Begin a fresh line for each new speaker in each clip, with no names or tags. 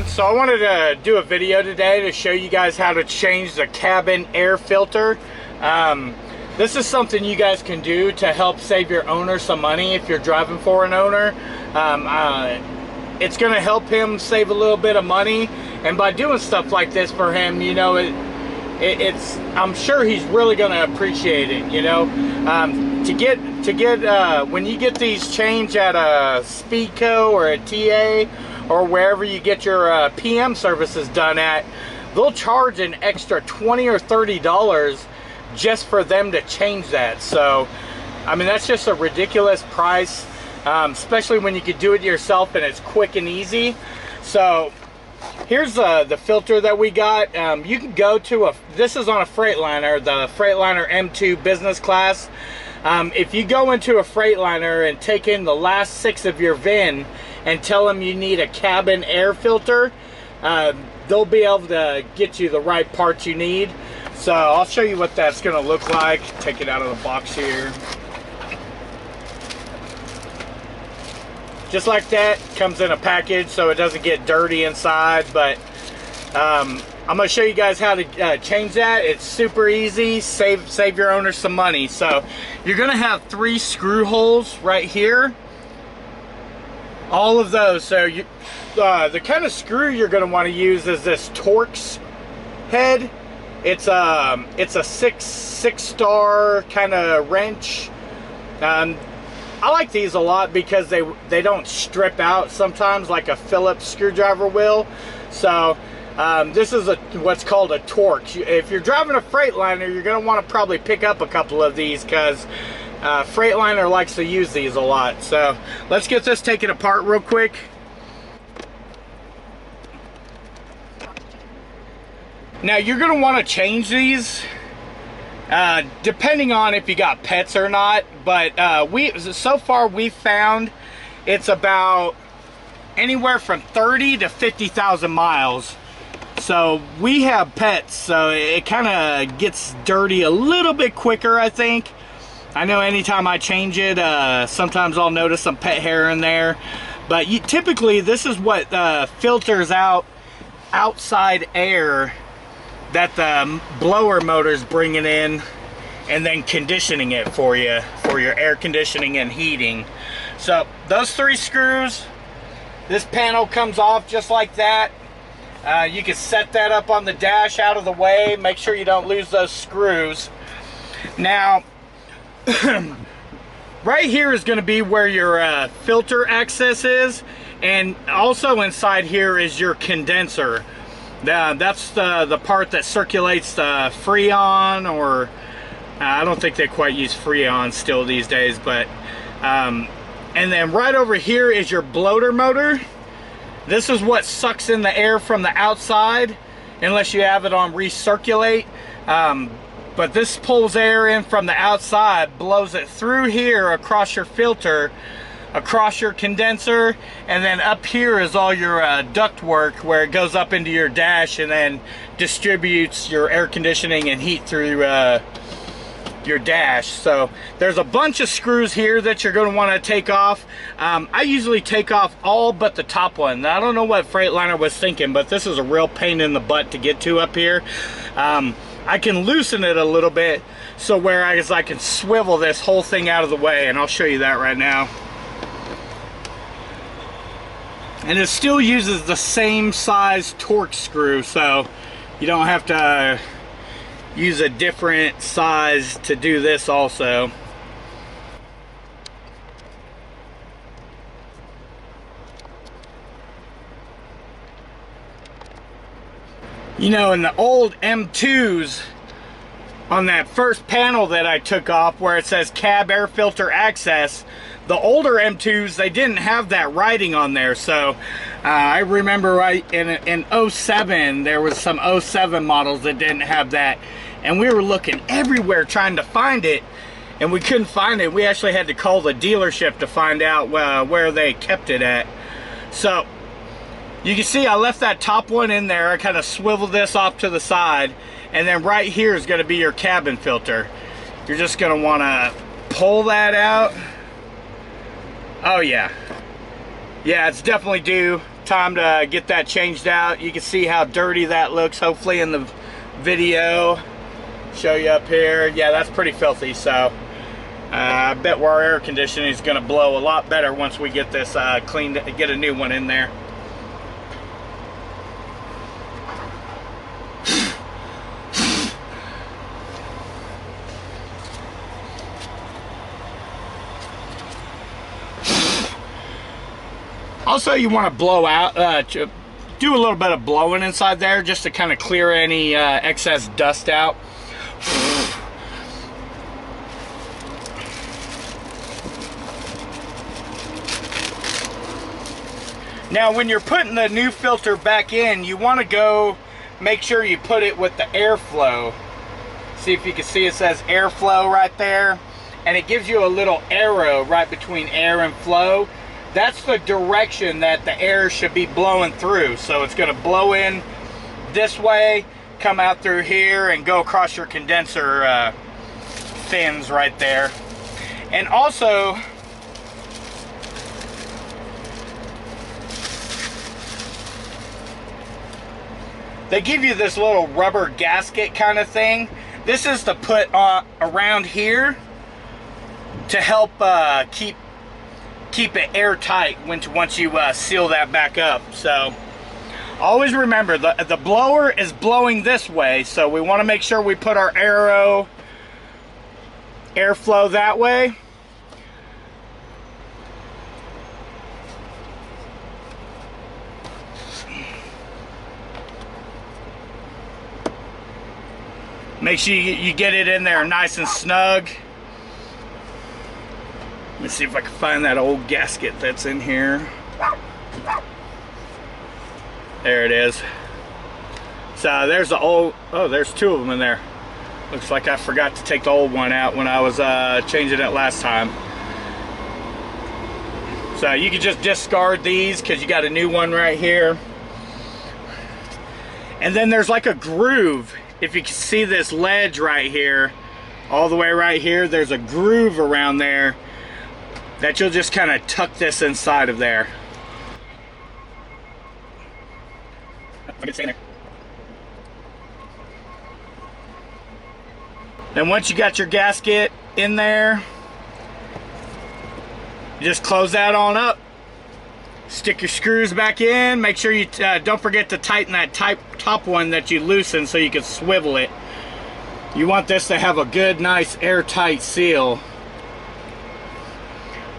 everyone. So I wanted to do a video today to show you guys how to change the cabin air filter. This is something you guys can do to help save your owner some money if you're driving for an owner. It's going to help him save a little bit of money, and by doing stuff like this for him, you know, I'm sure he's really going to appreciate it. You know, when you get these changed at a Speedco or a TA or wherever you get your PM services done at, they'll charge an extra $20 or $30 just for them to change that. So I mean, that's just a ridiculous price, especially when you could do it yourself and it's quick and easy. So here's the filter that we got. You can go to this is on a Freightliner, the Freightliner M2 business class. If you go into a Freightliner and take in the last 6 of your VIN and tell them you need a cabin air filter, they'll be able to get you the right parts you need. So I'll show you what that's going to look like. Take it out of the box here. Just like that, comes in a package so it doesn't get dirty inside. But I'm going to show you guys how to change that. It's super easy. Save your owner some money. So you're going to have 3 screw holes right here. All of those. So the kind of screw you're going to want to use is this Torx head. It's a 6-star kind of wrench. I like these a lot because they don't strip out sometimes like a Phillips screwdriver will. So this is what's called a Torx. If you're driving a Freightliner, you're going to want to probably pick up a couple of these because Freightliner likes to use these a lot. So let's get this taken apart real quick. Now you're going to want to change these depending on if you got pets or not, but so far we've found it's about anywhere from 30 to 50,000 miles. So we have pets, so it kind of gets dirty a little bit quicker, I think. I know anytime I change it, sometimes I'll notice some pet hair in there, but typically this is what filters out outside air that the blower motor's bringing in and then conditioning it for you for your air conditioning and heating. So those 3 screws, this panel comes off just like that. You can set that up on the dash out of the way. Make sure you don't lose those screws. Now right here is going to be where your filter access is, and also inside here is your condenser. That's the part that circulates the Freon, or I don't think they quite use Freon still these days, but and then right over here is your bloater motor. This is what sucks in the air from the outside, unless you have it on recirculate. But this pulls air in from the outside, blows it through here across your filter, across your condenser, and then up here is all your duct work where it goes up into your dash and then distributes your air conditioning and heat through your dash. So there's a bunch of screws here that you're going to want to take off. I usually take off all but the top one. Now, I don't know what Freightliner was thinking, but this is a real pain in the butt to get to up here. I can loosen it a little bit so whereas I can swivel this whole thing out of the way, and I'll show you that right now. And it still uses the same size Torx screw, so you don't have to use a different size to do this also. You know, in the old M2s, on that first panel that I took off where it says cab air filter access, the older M2s, they didn't have that writing on there. So I remember right in 07, there was some 07 models that didn't have that, and we were looking everywhere trying to find it, and we couldn't find it. We actually had to call the dealership to find out where they kept it at. So you can see I left that top one in there. I kind of swiveled this off to the side, and then right here is going to be your cabin filter. You're just going to want to pull that out. Oh yeah, it's definitely due time to get that changed out. You can see how dirty that looks, hopefully in the video. Show you up here. Yeah, that's pretty filthy. So I bet our air conditioning is going to blow a lot better once we get this cleaned, get a new one in there. Also, you want to blow out, do a little bit of blowing inside there just to kind of clear any excess dust out. Now, when you're putting the new filter back in, you want to go make sure you put it with the airflow. See if you can see it says airflow right there, and it gives you a little arrow right between air and flow. That's the direction that the air should be blowing through. So it's going to blow in this way, come out through here, and go across your condenser fins right there. And also, they give you this little rubber gasket kind of thing. This is to put around here to help keep it airtight once you seal that back up. So always remember, the blower is blowing this way, so we want to make sure we put our airflow that way. Make sure you get it in there nice and snug. Let me see if I can find that old gasket that's in here. There it is. So there's the old, oh, there's two of them in there. Looks like I forgot to take the old one out when I was changing it last time. So you can just discard these because you got a new one right here. And then there's like a groove. If you can see this ledge right here, all the way right here, there's a groove around there that you'll just kind of tuck this inside of there. Then once you got your gasket in there, you just close that on up. Stick your screws back in. Make sure you don't forget to tighten that top one that you loosened so you can swivel it. You want this to have a good, nice, airtight seal,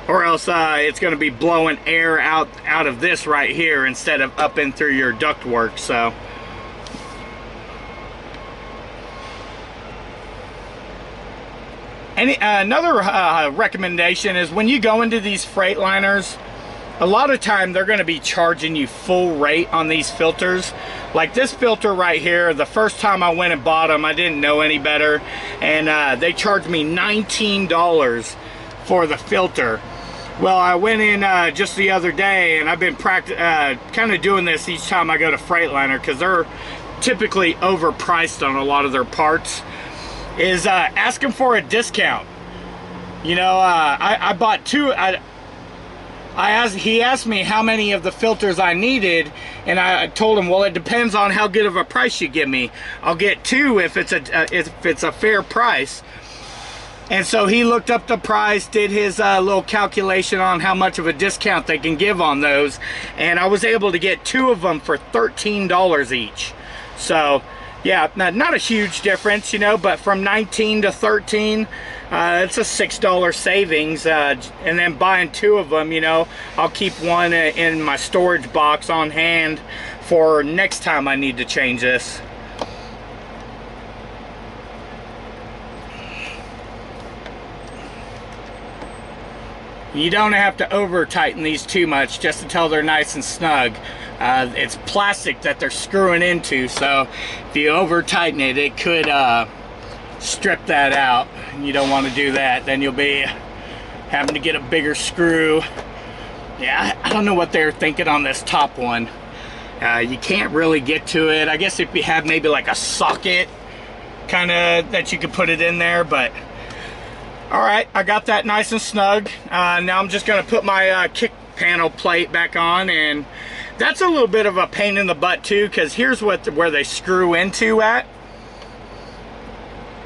or else it's going to be blowing air out of this right here instead of up in through your ductwork. So another recommendation is when you go into these Freightliners, a lot of time they're going to be charging you full rate on these filters. Like this filter right here, the first time I went and bought them, I didn't know any better, and they charged me $19 for the filter. Well, I went in just the other day, and I've been kind of doing this each time I go to Freightliner, because they're typically overpriced on a lot of their parts, is asking for a discount. You know, I bought two. He asked me how many of the filters I needed, and I told him, well, it depends on how good of a price you give me. I'll get two if it's a fair price. And so he looked up the price, did his little calculation on how much of a discount they can give on those, and I was able to get two of them for $13 each. So yeah, not a huge difference, you know, but from 19 to 13, it's a $6 savings. And then buying two of them, you know, I'll keep one in my storage box on hand for next time I need to change this. You don't have to over tighten these too much, just until they're nice and snug. It's plastic that they're screwing into, so if you over tighten it, it could strip that out. You don't want to do that. Then you'll be having to get a bigger screw. Yeah, I don't know what they're thinking on this top one. You can't really get to it. I guess if you have maybe like a socket kind of that you could put it in there, but all right, I got that nice and snug. Now I'm just going to put my kick panel plate back on, and That's a little bit of a pain in the butt too, because here's where they screw into at.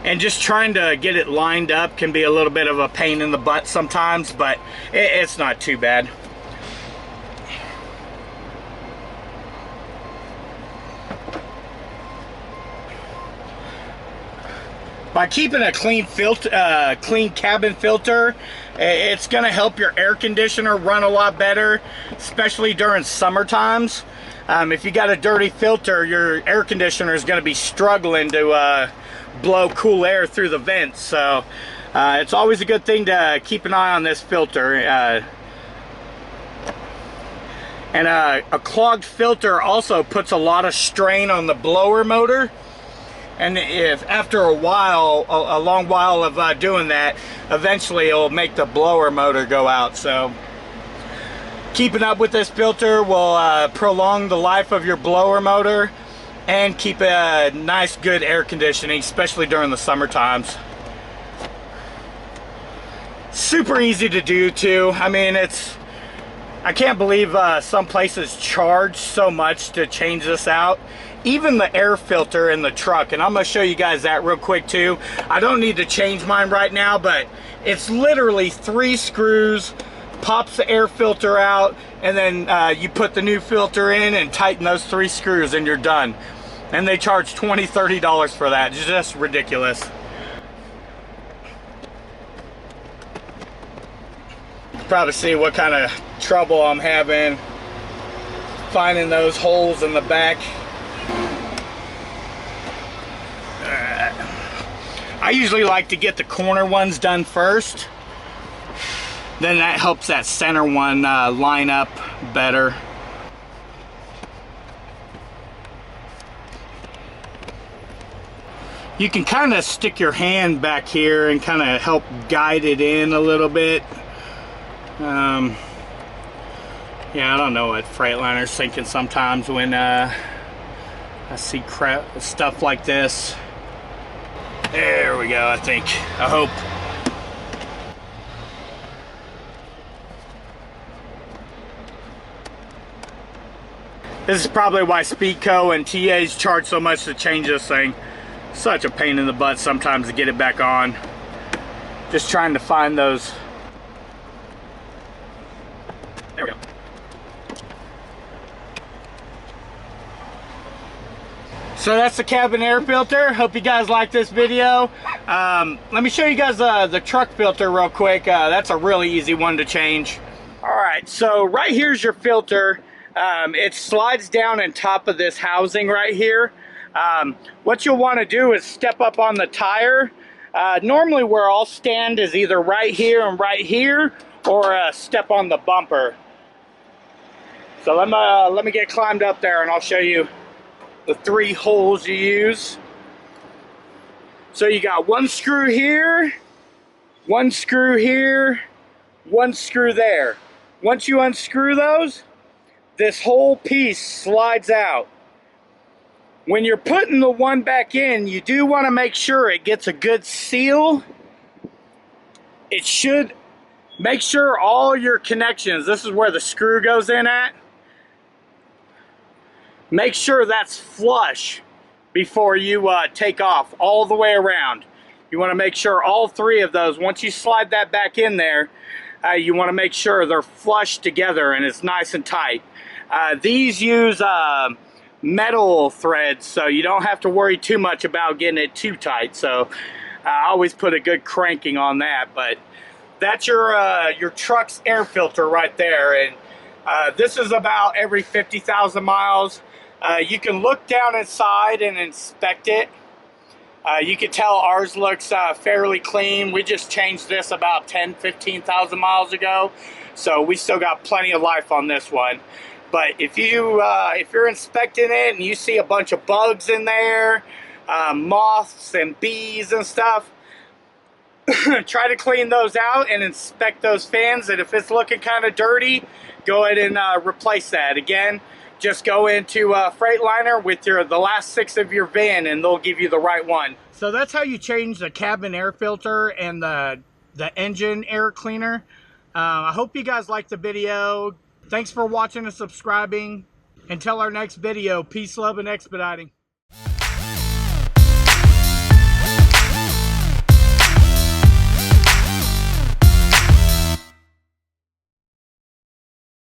And just trying to get it lined up can be a little bit of a pain in the butt sometimes, but it's not too bad. By keeping a clean cabin filter, it's going to help your air conditioner run a lot better, especially during summer times. If you got a dirty filter, your air conditioner is going to be struggling to blow cool air through the vents. So it's always a good thing to keep an eye on this filter. And a clogged filter also puts a lot of strain on the blower motor. And if after a long while of doing that, eventually it'll make the blower motor go out. So keeping up with this filter will prolong the life of your blower motor and keep a nice, good air conditioning, especially during the summer times. Super easy to do too. I mean, I can't believe some places charge so much to change this out. Even the air filter in the truck, and I'm going to show you guys that real quick too. I don't need to change mine right now, but it's literally 3 screws, pops the air filter out, and then you put the new filter in and tighten those 3 screws and you're done. And they charge $20, $30 for that. It's just ridiculous. Probably see what kind of trouble I'm having finding those holes in the back. I usually like to get the corner ones done first. Then that helps that center one line up better. You can kind of stick your hand back here and kind of help guide it in a little bit. Yeah, I don't know what Freightliner's thinking sometimes when I see stuff like this. There we go, I think. I hope. This is probably why Speedco and TAs charge so much to change this thing. Such a pain in the butt sometimes to get it back on. Just trying to find those. There we go. So that's the cabin air filter. Hope you guys like this video. Let me show you guys the truck filter real quick. That's a really easy one to change. All right, so right here's your filter. It slides down on top of this housing right here. What you'll want to do is step up on the tire. Normally where I'll stand is either right here and right here, or step on the bumper. So let me get climbed up there and I'll show you the 3 holes you use. So you got 1 screw here, 1 screw here, 1 screw there. Once you unscrew those, this whole piece slides out. When you're putting the one back in, you do want to make sure it gets a good seal. It should make sure all your connections, this is where the screw goes in at, make sure that's flush before you take off all the way around. You want to make sure all 3 of those, once you slide that back in there, you want to make sure they're flush together and it's nice and tight. These use metal threads, so you don't have to worry too much about getting it too tight. So I always put a good cranking on that. But that's your truck's air filter right there, and this is about every 50,000 miles. You can look down inside and inspect it. You can tell ours looks fairly clean. We just changed this about 15,000 miles ago, so we still got plenty of life on this one. But if you're inspecting it and you see a bunch of bugs in there, moths and bees and stuff, try to clean those out and inspect those fans. And if it's looking kind of dirty, go ahead and replace that. Again, just go into Freightliner with the last 6 of your VIN and they'll give you the right one. So that's how you change the cabin air filter and the engine air cleaner. I hope you guys liked the video. Thanks for watching and subscribing. Until our next video, peace, love, and expediting.